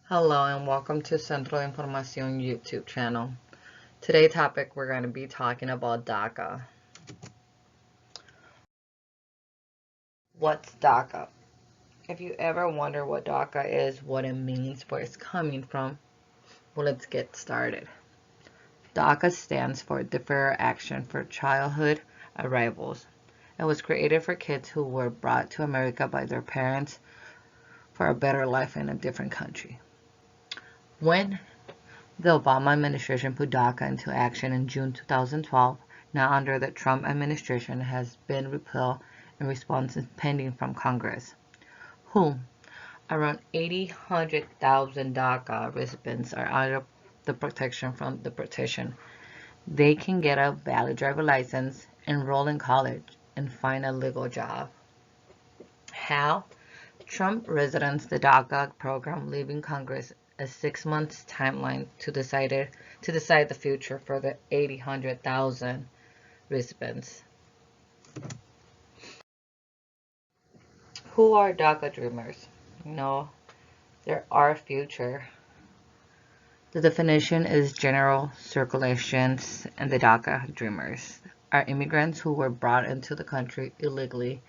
Hello and welcome to Central Información YouTube channel. Today's topic we're going to be talking about Daca. What's Daca? If you ever wonder what Daca is, what it means, where it's coming from, well, let's get started. Daca stands for Deferred Action for Childhood Arrivals. It was created for kids who were brought to America by their parents for a better life in a different country. When the Obama administration put Daca into action in June 2012. Now under the Trump administration has been repealed in response pending from Congress, whom around 100,000 Daca recipients are under the protection from the petition. They can get a valid driver license, enroll in college, and find a legal job. How? Trump residents the Daca program leaving Congress a 6 months timeline to decide the future for the 800,000 recipients. Who are Daca dreamers? No, they're our future. The definition is general circulations, and the Daca dreamers are immigrants who were brought into the country illegally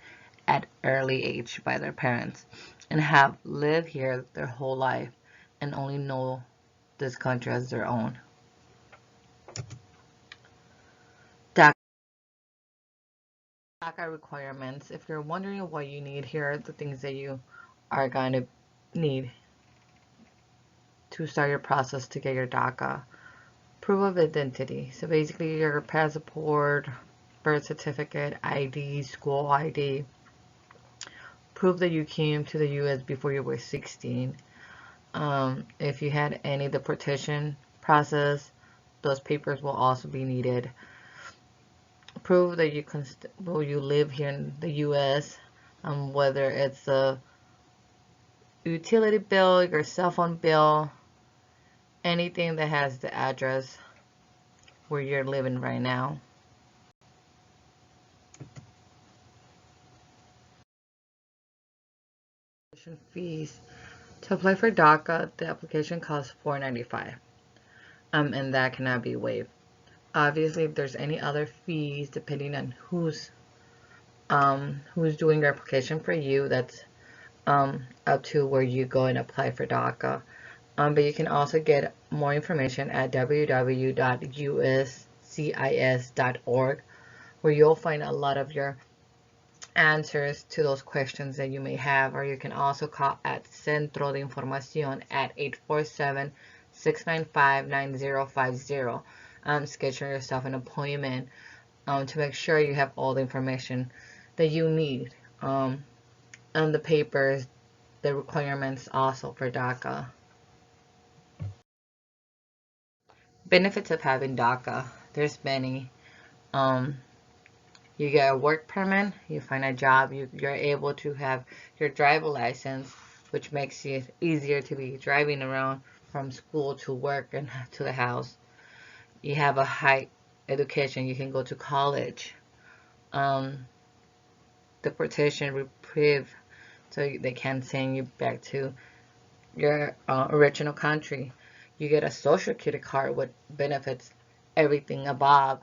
at early age by their parents and have lived here their whole life and only know this country as their own. DACA requirements. If you're wondering what you need, here are the things that you are going to need to start your process to get your DACA. Proof of identity. So basically your passport, birth certificate, ID, school ID. Proof that you came to the U.S. before you were 16. If you had any deportation process, those papers will also be needed. Prove that you live here in the U.S., whether it's a utility bill, your cell phone bill, anything that has the address where you're living right now. Fees. To apply for DACA, the application costs $4.95, and that cannot be waived. Obviously, if there's any other fees, depending on who's doing your application for you, that's up to where you go and apply for DACA. But you can also get more information at www.uscis.org, where you'll find a lot of your answers to those questions that you may have, or you can also call at Centro de Información at 847-695-9050. Schedule yourself an appointment to make sure you have all the information that you need, and the papers, the requirements also for DACA. Benefits of having DACA. There's many. You get a work permit, you find a job, you're able to have your driver license, which makes it easier to be driving around from school to work and to the house. You have a high education, you can go to college. Deportation reprieve, so they can't send you back to your original country. You get a social security card with benefits, everything above